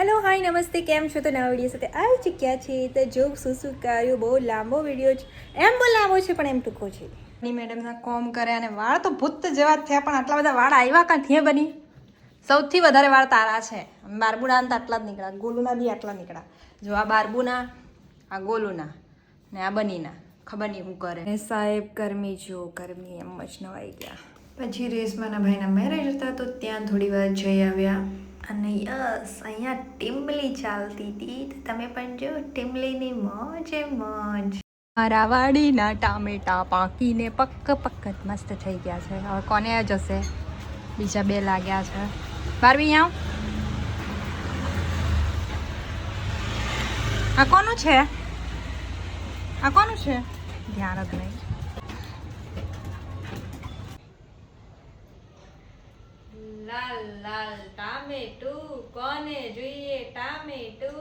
Hello hi નમસ્તે, કેમ છો? તો નવા વિડીયો સાથે આવી ચૂક્યા છે. તો જો શું કર્યું, બહુ લાંબો વિડીયો છે. એમ બહુ લાંબો છે પણ એમ ટૂંકો છે. મેડમના કોમ કરે અને વાળ તો ભૂત જેવા થયા, પણ આટલા બધા વાળ આવ્યા કાંથી બની? સૌથી વધારે વાળ તારા છે. બારબુના તો આટલા જ નીકળ્યા, ગોલુના બી આટલા નીકળ્યા. જો આ બારબુના, આ ગોલુના ને આ બનીના, ખબર નહીં શું કરે. સાહેબ ગરમી જો ગરમી એમ જ નવાઈ ગયા. પછી રેશમાના ભાઈના મેરેજ હતા તો ત્યાં થોડી વાર જઈ આવ્યા. અને યસ, અહીંયા ટીમલી ચાલતી હતી, તો તમે પણ જો ટીમલીની મોજે મોજ. મારા વાડીના ટામેટા પાકીને પક્ક પક્ક મસ્ત થઈ ગયા છે. હવે કોને જશે? બીજા 2 લાગ્યા છે. બારવી આવ. આ કોનું છે? આ કોનું છે? ધ્યાન જ નહીં. લાલ લાલ ટામેટું કોને જોઈએ? ટામેટું.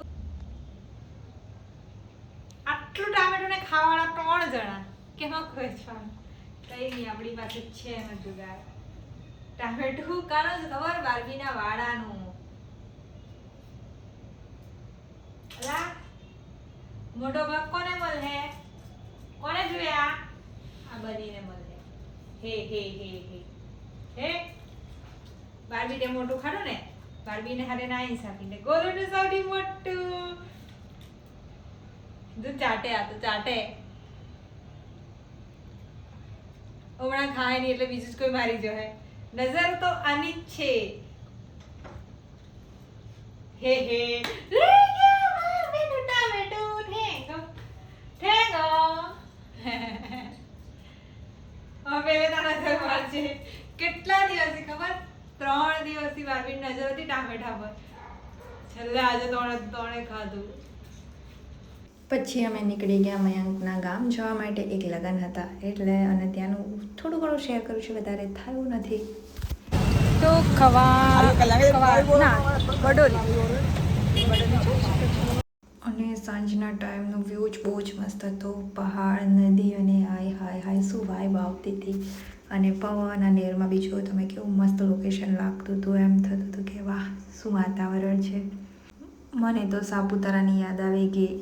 આટલું ટામેટું ને ખાવાવાળા 3 જણા કેમાં ખોજવાનું? કઈ નહીં, આપણી પાસે છે એનો જુગાડ. ટામેટું કાનું જ ખબર? બારબીના વાડાનું. અલા મોટો ભાગ કોને મળે? કોને જોયા? આ બનીને મળે. હે હે હે હે હે. બારબી તે મોટું ખાડું ને, બારબી ને હારે ના હિસાબી ગોલું સૌથી મોટું. તું ચાટે, આ તો ચાટે. હમણાં ખાય નહીં એટલે બીજું જ કોઈ મારી જશે. નજર તો આની જ છે. હે હે લઈ ગયા બારબીનું ટામેટું. ઠેંગો ઠેંગો. હવે તારા નજર મારજે. કેટલા દિવસથી ખબર? 3 દિવસથી બારબી નજર હતી ટામેટા પર. છેલ્લે આજે 3 ખાધું. પછી અમે નીકળી ગયા મયંકના ગામ જવા માટે. એક લગ્ન હતા એટલે, અને ત્યાંનું થોડું ઘણું શેર કરું છું, વધારે થયું નથી. તો અને સાંજના ટાઈમનો વ્યૂ જ બહુ જ મસ્ત હતો. પહાડ, નદી અને હાય હાય હાય શું વાઇબ આવતી હતી. અને પવન અને એરમાં બી જો તમે કેવું મસ્ત લોકેશન લાગતું હતું. એમ થતું હતું કે વાહ શું વાતાવરણ છે. મને તો સાપુતારાની યાદ આવી ગઈ.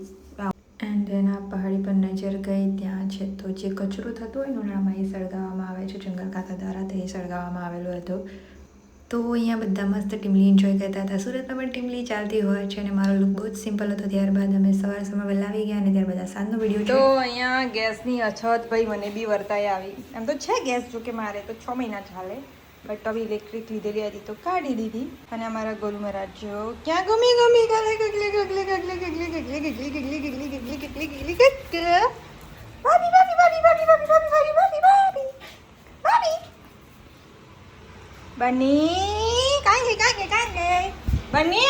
એન્ડ એના પહાડી પર નજર ગઈ. ત્યાં છે તો જે કચરો થતો હોય ને ઉનાળામાં, એ સળગાવવામાં આવે છે જંગલ ખાતા દ્વારા. તે સળગાવવામાં આવેલો હતો. તો અહીંયા બધા મસ્ત ટીમલી એન્જોય કરતા હતા. સુરતમાં પણ ટીમલી ચાલતી હોય છે. અને મારો લુક બહુ જ સિમ્પલ હતો. ત્યારબાદ અમે સવારમાં વહેલા આવી ગયા અને ત્યારબાદ આ સાંજનો વિડીયો. તો અહીંયા ગેસની અછત ભાઈ મને બી વર્તાઈ આવી. એમ તો છે ગેસ, જો કે મારે તો 6 મહિના ચાલે, બટ હવે ઇલેક્ટ્રિક લીધેલી હતી તો કાઢી દીધી. અને અમારા ગોલુ મહારાજ જો ક્યાં ગમી ગમી કરે. ગગલી ગગલી ગગલી ગગલી ગગલી ગગલી ગગલી ગગલી ગગલી ગગલી ગગલી ગગલી. ભાભી ભાભી ભાભી ભાભી ભાભી ભાભી ભાભી ભાભી ભાભી બની કાંઈ બની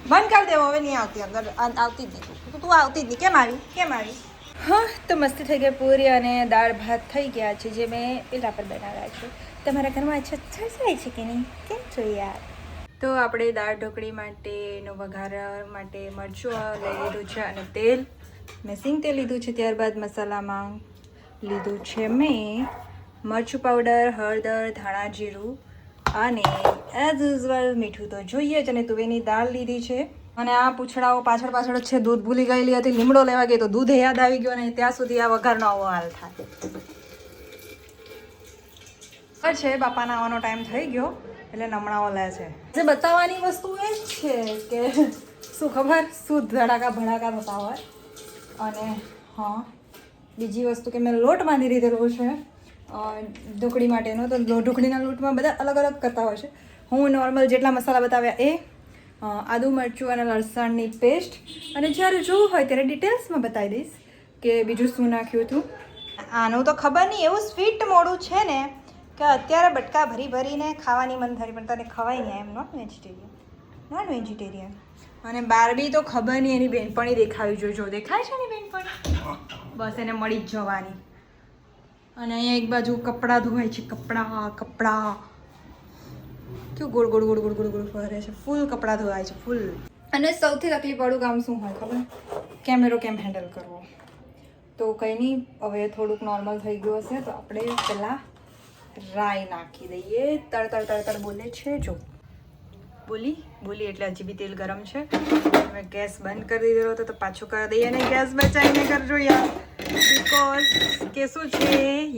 બંધ કરી દેવો. હવે નહીં આવતી, અંદર આવતી જ નહીં. તું આવતી જ નહીં. કેમ આવી? હા, તો મસ્ત થઈ ગઈ પૂરી અને દાળ ભાત થઈ ગયા છે, જે મેં પેલા પર બનાવ્યા છે. તમારા ઘરમાં અચ્છા સળસળાય છે કે નહીં? કેમ છો યાર? તો આપણે દાળ ઢોકળી માટેનો વઘાર માટે મરચું લઈ લીધું છે અને તેલ. મેં સિંગ તેલ લીધું છે. ત્યારબાદ મસાલામાં લીધું છે મેં મરચું પાવડર, હળદર, ધાણા જીરું અને એઝ યુઝ્યુઅલ મીઠું તો જોઈએ જ. અને તુવેરની દાળ લીધી છે. અને આ પૂછડાઓ પાછળ છે. દૂધ ભૂલી ગયેલી હતી, લીમડો લેવા ગઈ તો દૂધ યાદ આવી ગયો. અને ત્યાં સુધી આ વઘારનો આવો હાલ થાય છે. બાપાના આવવાનો ટાઈમ થઈ ગયો એટલે નમણાઓ લે છે. જે બતાવવાની વસ્તુ એ જ છે કે શું ખબર, શું ધડાકા ભડાકા થતા હોય. અને હા, બીજી વસ્તુ કે મેં લોટ બાંધી દીધેલો છે ઢોકળી માટેનો. તો ઢોકળીના લોટમાં બધા અલગ અલગ કરતા હોય છે. હું નોર્મલ જેટલા મસાલા બતાવ્યા એ, આદુ મરચું અને લસણની પેસ્ટ. અને જ્યારે જોવું હોય ત્યારે ડિટેલ્સમાં બતાવી દઈશ કે બીજું શું નાખ્યું હતું. આનું તો ખબર નહીં, એવું સ્વીટ મોડું છે ને કે અત્યારે બટકા ભરીને ખાવાની મન થાય, પણ તને ખવાય નહીં. એમ નોન વેજીટેરિયન. અને બારબી તો ખબર નહીં, એની બેનપણી દેખાવી જોજો. દેખાય છે એની બેનપણી? બસ એને મળી જ જવાની. અને અહીંયા એક બાજુ કપડાં ધોવાય છે. કપડાં કેવું ગોળ ગોળ ગોળ ગોળ ગોળ ગોળ ફરે છે. ફૂલ કપડાં ધોવાય છે, ફૂલ. અને સૌથી તકલીફ વાળું કામ શું હોય ખબર? કેમેરો કેમ હેન્ડલ કરવો. તો કંઈ નહીં, હવે થોડુંક નોર્મલ થઈ ગયું હશે તો આપણે પહેલાં રાઈ નાખી દઈએ. તળ બોલે છે જો. બોલી એટલે હજી બી તેલ ગરમ છે. મેં ગેસ બંધ કરી દીધેલો હતો તો પાછું કરી દઈએ ને ગેસ બચાવીને કરજો યાર, બિકોઝ કે શું છે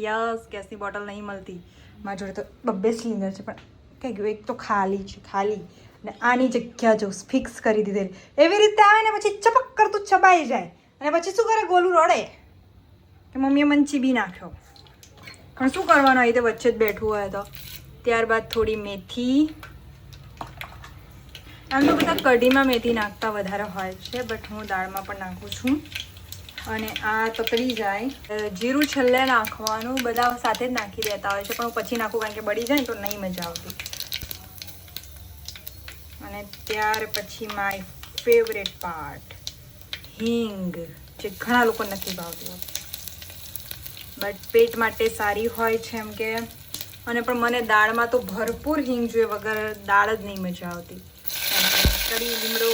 યસ ગેસની બોટલ નહીં મળતી. મારી જોડે તો 2 સિલિન્ડર છે પણ કઈ ગયું એક તો ખાલી છે, ખાલી. ને આની જગ્યા જો ફિક્સ કરી દીધેલી એવી રીતે આવે ને પછી ચપક કરતું છપાઈ જાય અને પછી શું કરે ગોલું રડે કે મમ્મીએ મને ચીબી નાખ્યો. પણ શું કરવાનું, આવી રીતે વચ્ચે જ બેઠું હોય તો. ત્યારબાદ થોડી મેથી. આમ તો બધા કઢીમાં મેથી નાખતા વધારે હોય છે બટ હું દાળમાં પણ નાખું છું. અને આ તતરી જાય જીરું છેલ્લે નાખવાનું, બધા સાથે જ નાખી દેતા હોય છે પણ હું પછી નાખું કારણ કે બળી જાય તો નહીં મજા આવતી. અને ત્યાર પછી માય ફેવરેટ પાર્ટ હિંગ, જે ઘણા લોકો નથી ભાવતી બટ પેટ માટે સારી હોય છે એમ કે. અને પણ મને દાળમાં તો ભરપૂર હિંગ જોઈએ, વગર દાળ જ નહીં મજા આવતી. કઢી લીમડો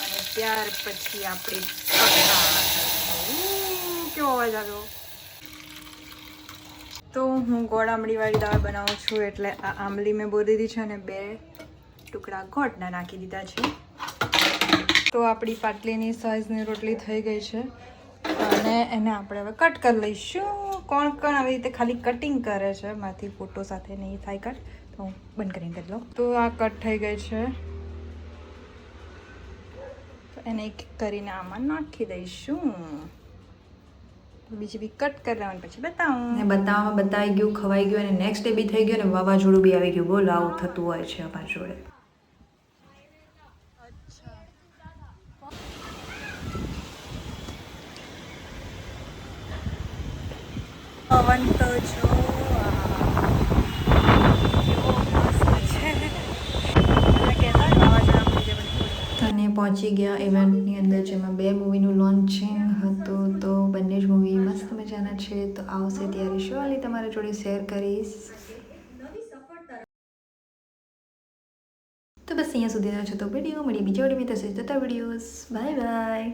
અને ત્યાર પછી આપણે કેવો અવાજ આવ્યો. તો હું ગોળ આંબલીવાળી દાળ બનાવું છું એટલે આ આંબલી મેં બોરી દીધી છે અને 2 ટુકડા ગોળના નાખી દીધા છે. તો આપણી પાટલીની સાઈઝની રોટલી થઈ ગઈ છે અને એને આપણે હવે કટ કરી લઈશું. કોણ આવી રીતે ખાલી કટિંગ કરે છે, માંથી ફોટો સાથે નહીં થાય કટ, તો હું બંધ કરીને કરી લઉં. તો આ કટ થઈ ગઈ છે તો એને એક કરીને આમાં નાખી દઈશું. બીજી બી કટ કરી લેવાની પછી બતાવું. ને બતાવવામાં બતાવી ગયું, ખવાઈ ગયું અને નેક્સ્ટ ડે બી થઈ ગયું અને વાવાઝોડું બી આવી ગયું. બોલ આવું થતું હોય છે અમારી જોડે. પવન તો જો અને પહોંચી ગયા ઇવેન્ટની અંદર જેમાં 2 મૂવીનું લોન્ચિંગ હતું. તો બંને જ મૂવી મસ્ત મજાના છે, તો આવશે ત્યારે શ્યોરલી તમારા જોડે શેર કરીશ. તો બસ અહીંયા સુધીનો છે તો વિડીયો મળી બીજા વિડીયો થશે જતા વિડીયોઝ. Bye bye.